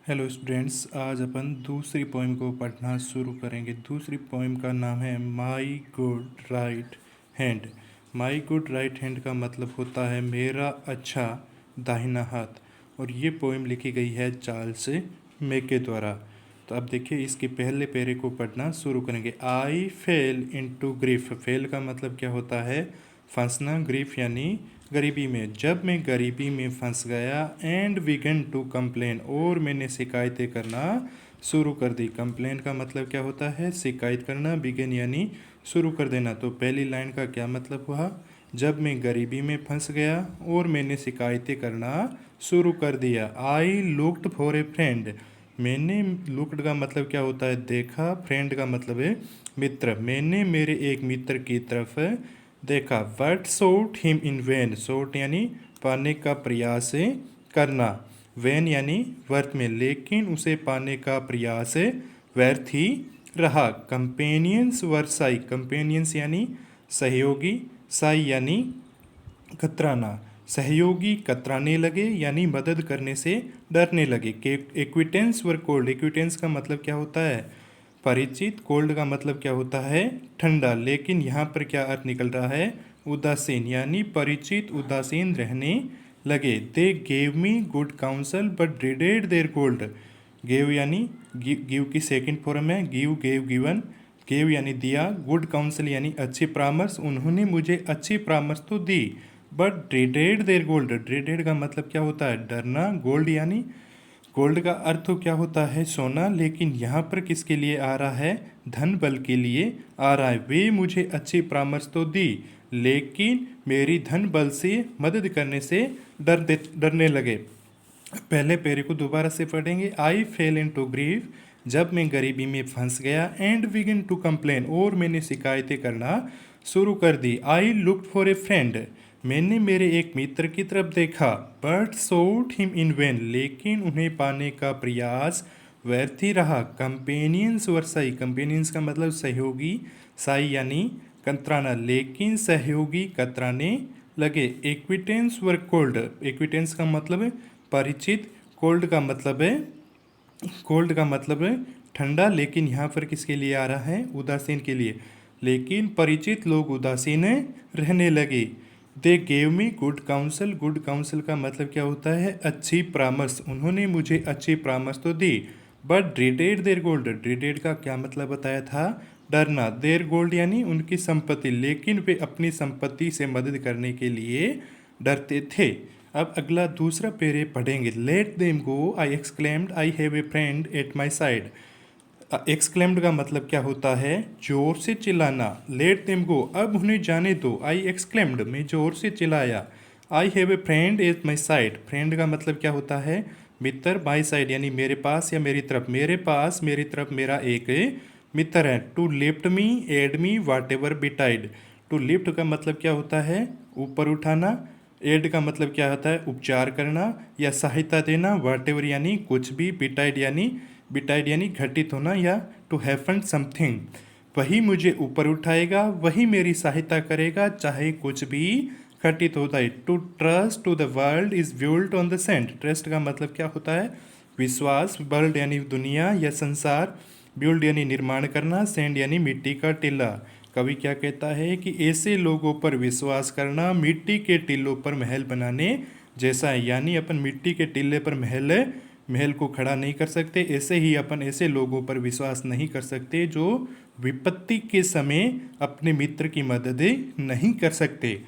Hello students, आज अपन दूसरी poem को पढ़ना शुरू करेंगे। दूसरी पोइम का नाम है माई गुड राइट हैंड। माई गुड राइट हैंड का मतलब होता है मेरा अच्छा दाहिना हाथ। और ये पोइम लिखी गई है चार्ल्स मेके द्वारा। तो अब देखिए, इसके पहले पैरे को पढ़ना शुरू करेंगे। आई फेल इनटू ग्रीफ। फेल का मतलब क्या होता है? फंसना। ग्रीफ यानी गरीबी में। जब मैं गरीबी में फंस गया एंड बिगन टू कंप्लेन, और मैंने शिकायतें करना शुरू कर दी। कंप्लेन का मतलब क्या होता है? शिकायत करना। बिगन यानी शुरू कर देना। तो पहली लाइन का क्या मतलब हुआ? जब मैं गरीबी में फंस गया और मैंने शिकायतें करना शुरू कर दिया। आई लुक्ड फॉर ए फ्रेंड। मैंने, लुक्ड का मतलब क्या होता है? देखा। फ्रेंड का मतलब है मित्र। मैंने मेरे एक मित्र की तरफ देखा। But sought him in vain. Sought यानी पाने का प्रयास करना। वैन यानी व्यर्थ में। लेकिन उसे पाने का प्रयास व्यर्थ ही रहा। कंपेनियंस वर साई। कंपेनियंस यानी सहयोगी। साई यानी कतराना। सहयोगी कतराने लगे यानी मदद करने से डरने लगे। Acquaintance were cold. एक्विटेंस का मतलब क्या होता है? परिचित। कोल्ड का मतलब क्या होता है? ठंडा। लेकिन यहाँ पर क्या अर्थ निकल रहा है? उदासीन। यानी परिचित उदासीन रहने लगे। They gave me good counsel but dreaded their gold. Gave यानी गिव की सेकंड फॉर्म है। Give, gave, given. गेव यानी दिया। गुड काउंसिल यानी अच्छी परामर्श। उन्होंने मुझे अच्छी परामर्श तो दी, बट ड्रीडेड देयर गोल्ड। ड्रीडेड का मतलब क्या होता है? डरना। गोल्ड यानी, गोल्ड का अर्थ तो क्या होता है? सोना। लेकिन यहाँ पर किसके लिए आ रहा है? धन बल के लिए आ रहा है। वे मुझे अच्छी परामर्श तो दी, लेकिन मेरी धन बल से मदद करने से डरने लगे। पहले पैरे को दोबारा से पढ़ेंगे। आई फेल इन टू ग्रीफ। जब मैं गरीबी में फंस गया। एंड बिगिन टू कंप्लेन, और मैंने शिकायतें करना शुरू कर दी। I looked for a friend. मैंने मेरे एक मित्र की तरफ देखा। But sought him in vain. लेकिन उन्हें पाने का प्रयास व्यर्थ ही रहा। कंपेनियंस वर साई। कंपेनियंस का मतलब सहयोगी। साई यानी कतराना। लेकिन सहयोगी कतराने लगे। Acquaintance were cold. एक्विटेंस का मतलब है परिचित। कोल्ड का मतलब है, कोल्ड का मतलब है ठंडा। लेकिन यहाँ पर किसके लिए आ रहा है? उदासीन के लिए। लेकिन परिचित लोग उदासीन रहने लगे। They gave me good council. Good council का मतलब क्या होता है? अच्छी परामर्श। उन्होंने मुझे अच्छी परामर्श तो दी, बट ड्रीडेड देयर गोल्ड। ड्रीडेड का क्या मतलब बताया था? डरना। देयर गोल्ड यानी उनकी संपत्ति। लेकिन वे अपनी संपत्ति से मदद करने के लिए डरते थे। अब अगला दूसरा पेरे पढ़ेंगे। Let them go, I exclaimed, I have a friend at my side. Exclaimed का मतलब क्या होता है? जोर से चिल्लाना। लेट देम गो, अब उन्हें जाने दो। आई एक्सक्लेम्ड, मैं जोर से चिल्लाया। आई have a friend at my side. Friend का मतलब क्या होता है? मित्र। माई साइड यानी मेरे पास या मेरी तरफ। मेरे पास, मेरी तरफ मेरा एक मित्र है। To lift me, aid me, whatever betide. To lift का मतलब क्या होता है? ऊपर उठाना। एड का मतलब क्या होता है? उपचार करना या सहायता देना। वाट एवर यानी कुछ भी। बिटाइड यानी घटित होना या टू हैपन समथिंग। वही मुझे ऊपर उठाएगा, वही मेरी सहायता करेगा, चाहे कुछ भी घटित होता है। To trust to the world is built on the sand. Trust का मतलब क्या होता है? विश्वास। वर्ल्ड यानी दुनिया या संसार। बिल्ड यानी निर्माण करना। सैंड यानी मिट्टी का टीला। कवि क्या कहता है कि ऐसे लोगों पर विश्वास करना मिट्टी के टीलों पर महल बनाने जैसा है। यानी अपन मिट्टी के टीले पर महल को खड़ा नहीं कर सकते, ऐसे ही अपन ऐसे लोगों पर विश्वास नहीं कर सकते जो विपत्ति के समय अपने मित्र की मदद नहीं कर सकते।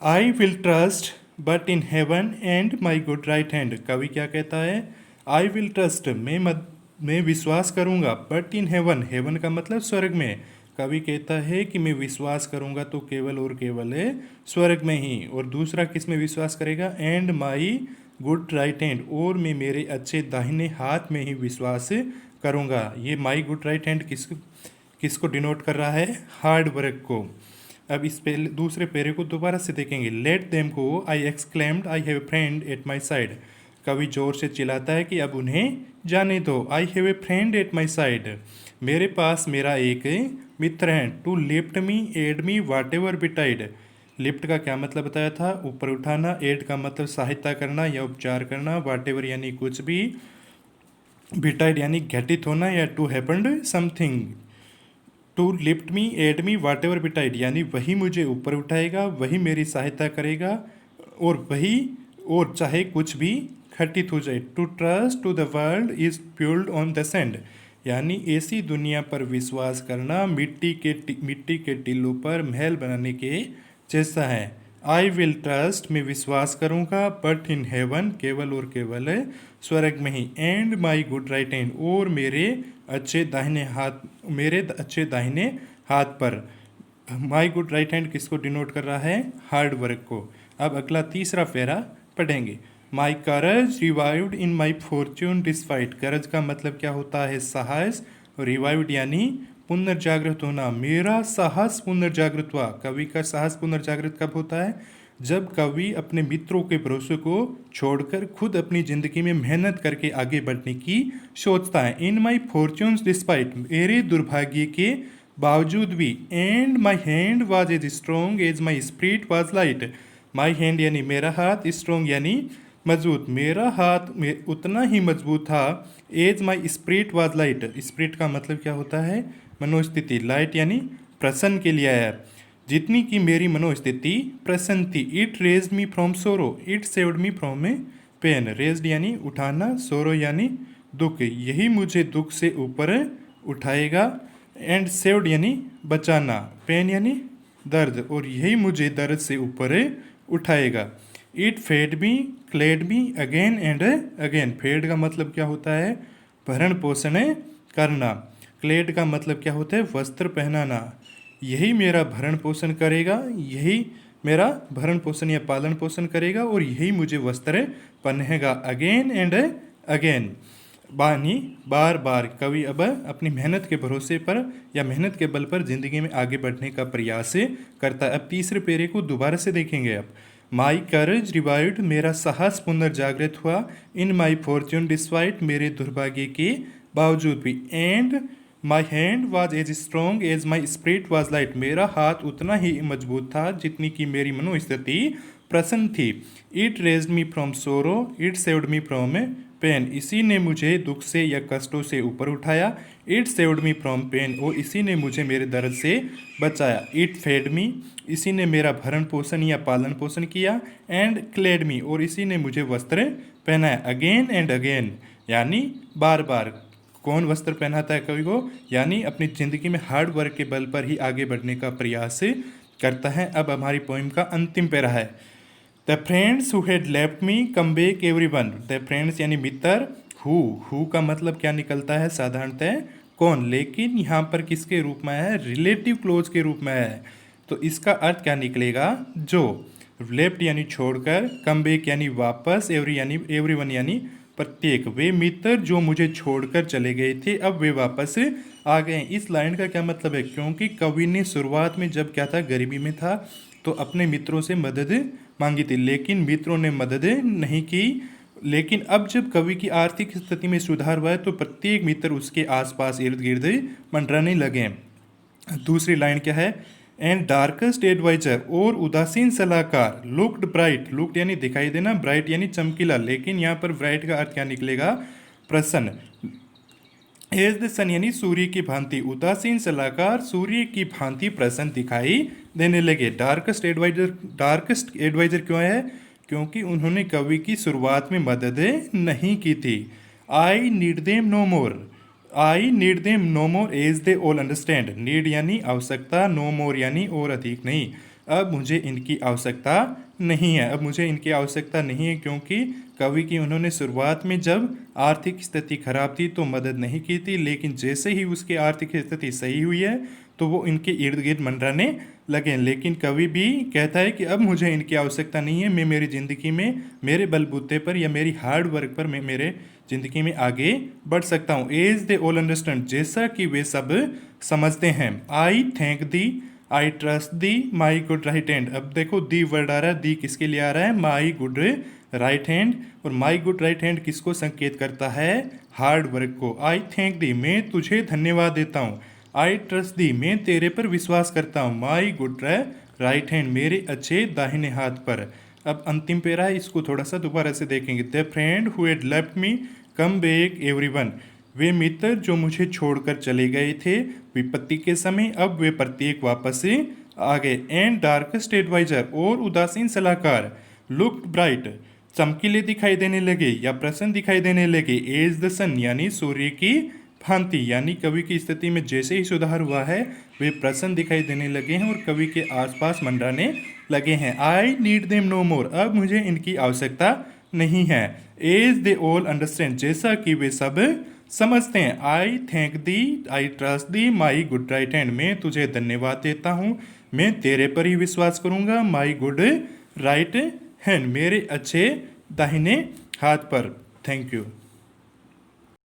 I will trust but in heaven and my good right hand. कवि क्या कहता है? आई विल ट्रस्ट, मैं विश्वास करूंगा, बट इन हेवन। हेवन का मतलब स्वर्ग में। कवि कहता है कि मैं विश्वास करूंगा तो केवल और केवल है स्वर्ग में ही। और दूसरा किस में विश्वास करेगा? And my good right hand, और मैं मेरे अच्छे दाहिने हाथ में ही विश्वास करूंगा। ये माई गुड राइट हैंड किसको डिनोट कर रहा है? हार्ड वर्क को। अब इस पहले दूसरे पेरे को दोबारा से देखेंगे। Let them go, I exclaimed, I have a friend at my side. कवि जोर से चिल्लाता है कि अब उन्हें जाने दो। I have a friend at my side, मेरे पास मेरा एक मित्र है। To lift me, aid me, whatever betide. Lift का क्या मतलब बताया था? ऊपर उठाना। एड का मतलब सहायता करना या उपचार करना। वाट एवर यानी कुछ भी। बिटाइड यानी घटित होना या to happened something. To lift me aid me whatever betide यानी वही मुझे ऊपर उठाएगा, वही मेरी सहायता करेगा और वही और चाहे कुछ भी घटित हो जाए। To trust to the world is build on the sand यानी ऐसी दुनिया पर विश्वास करना मिट्टी के टीलों पर महल बनाने के जैसा है। आई विल ट्रस्ट मैं विश्वास करूँगा बट इन हेवन केवल और केवल स्वर्ग में ही। And my good right hand और मेरे अच्छे दाहिने हाथ पर। माई गुड राइट हैंड किसको डिनोट कर रहा है? हार्ड वर्क को। अब अगला तीसरा फेरा पढ़ेंगे। माई करज रिवाइव्ड इन माई फॉर्च्यून डिस्पाइट। करज का मतलब क्या होता है? साहस। रिवाइव्ड यानी पुनर्जागृत होना। मेरा साहस पुनर्जागृत हुआ। कवि का साहस पुनर्जागृत कब होता है? जब कवि अपने मित्रों के भरोसे को छोड़कर खुद अपनी जिंदगी में मेहनत करके आगे बढ़ने की सोचता है। इन माई फॉर्च्यून्स डिस्पाइट मेरे दुर्भाग्य के बावजूद भी। And my hand was as strong as my spirit was light. My hand यानी मेरा हाथ, स्ट्रॉन्ग यानी मजबूत। मेरा हाथ उतना ही मजबूत था। As my spirit was light. Spirit का मतलब क्या होता है? मनोस्थिति। लाइट यानी प्रसन्न के लिए आया। जितनी कि मेरी मनोस्थिति प्रसन्न थी। It raised me from sorrow it saved me from a pain. Raised यानी उठाना, सोरो यानी दुख। यही मुझे दुख से ऊपर उठाएगा। एंड सेव्ड यानी बचाना, पेन यानी दर्द, और यही मुझे दर्द से ऊपर उठाएगा। It fed me clad me again and again. Fed का मतलब क्या होता है? भरण पोषण करना। क्लेड का मतलब क्या होता है? वस्त्र पहनाना। यही मेरा भरण पोषण करेगा, यही मेरा भरण पोषण या पालन पोषण करेगा और यही मुझे वस्त्र पहनेगा। अगेन एंड अगेन बानी बार बार। कवि अब अपनी मेहनत के भरोसे पर या मेहनत के बल पर जिंदगी में आगे बढ़ने का प्रयास करता है। अब तीसरे पेरे को दोबारा से देखेंगे। अब माई करेज रिवाइव्ड मेरा साहस पुनर्जागृत हुआ। इन माई फॉर्च्यून डिस्पाइट मेरे दुर्भाग्य के बावजूद भी। And my hand was as strong as my spirit was light मेरा हाथ उतना ही मजबूत था जितनी कि मेरी मनोस्थिति प्रसन्न थी। It raised me from sorrow it saved me from pain. इसी ने मुझे दुख से या कष्टों से ऊपर उठाया। It saved me from pain और इसी ने मुझे मेरे दर्द से बचाया। इट फेड मी इसी ने मेरा भरण पोषण या पालन पोषण किया। एंड क्लेड मी और इसी ने मुझे वस्त्र पहनाया। अगेन एंड अगेन यानी बार बार। कौन वस्त्र पहनाता है कवि को? यानी अपनी ज़िंदगी में हार्ड वर्क के बल पर ही आगे बढ़ने का प्रयास करता है। अब हमारी पोइम का अंतिम पैरा है। The friends who had left me come back everyone. The friends यानी मित्र। हु का मतलब क्या निकलता है? साधारणतः कौन, लेकिन यहाँ पर किसके रूप में है? रिलेटिव क्लोज के रूप में है। तो इसका अर्थ क्या निकलेगा? जो। लेफ्ट यानी छोड़कर, कम बैक यानी वापस, एवरीवन यानी प्रत्येक। वे मित्र जो मुझे छोड़कर चले गए थे अब वे वापस आ गए। इस लाइन का क्या मतलब है? क्योंकि कवि ने शुरुआत में जब क्या था, गरीबी में था, तो अपने मित्रों से मदद मांगी थी, लेकिन मित्रों ने मदद नहीं की। लेकिन अब जब कवि की आर्थिक स्थिति में सुधार हुआ है तो प्रत्येक मित्र उसके आसपास इर्द गिर्द मंडराने लगे। दूसरी लाइन क्या है? एंड डार्केस्ट एडवाइजर और उदासीन सलाहकार लुक्ड ब्राइट। लुक्ड यानी दिखाई देना, ब्राइट यानी चमकीला, लेकिन यहाँ पर ब्राइट का अर्थ क्या निकलेगा? प्रसन्न। एज द सन यानी सूर्य की भांति। उदासीन सलाहकार सूर्य की भांति प्रसन्न दिखाई देने लगे। डार्केस्ट एडवाइजर क्यों है? क्योंकि उन्होंने कवि की शुरुआत में मदद नहीं की थी। I need them no more. I need them no more as they all understand. Need यानी आवश्यकता, नो मोर यानी और अधिक नहीं। अब मुझे इनकी आवश्यकता नहीं है। अब मुझे इनकी आवश्यकता नहीं है क्योंकि कवि की उन्होंने शुरुआत में जब आर्थिक स्थिति खराब थी तो मदद नहीं की थी, लेकिन जैसे ही उसकी आर्थिक स्थिति सही हुई है तो वो इनके इर्द गिर्द मंडराने लगे। लेकिन कवि भी कहता है कि अब मुझे इनकी आवश्यकता नहीं है। मैं मेरी ज़िंदगी में मेरे बलबूते पर या मेरी हार्ड वर्क पर मैं मेरे ज़िंदगी में आगे बढ़ सकता हूँ। एज दे ऑल अंडरस्टैंड जैसा कि वे सब समझते हैं। आई thank the, I trust the my good right hand. अब देखो दी वर्ड आ रहा है, दी किसके लिए आ रहा है? माई गुड राइट हैंड। और माई गुड राइट हैंड किसको संकेत करता है? हार्ड वर्क को। आई थैंक दी मैं तुझे धन्यवाद देता हूँ। आई ट्रस्ट दी मैं तेरे पर विश्वास करता हूँ। माई गुड राइट हैंड मेरे अच्छे दाहिने हाथ पर। अब अंतिम पेरा है, इसको थोड़ा सा दोबारा से देखेंगे। The friend who had left me come back everyone. वे मित्र जो मुझे छोड़कर चले गए थे विपत्ति के समय, अब वे प्रत्येक वापस से आ गए। एंड डार्केस्ट एडवाइजर, और उदासीन सलाहकार, लुक्ड ब्राइट, चमकीले दिखाई देने लगे या प्रसन्न दिखाई देने लगे। एज द सन, यानी सूर्य की भांति, यानी कवि की स्थिति में जैसे ही सुधार हुआ है वे प्रसन्न दिखाई देने लगे हैं और कवि के आसपास मंडराने लगे हैं। आई नीड देम नो मोर, अब मुझे इनकी आवश्यकता नहीं है। एज दे ऑल अंडरस्टैंड, जैसा कि वे सब समझते हैं। आई thank the, I trust the my good right hand, मैं तुझे धन्यवाद देता हूँ, मैं तेरे पर ही विश्वास करूँगा। माई गुड राइट हैंड, मेरे अच्छे दाहिने हाथ पर। Thank you.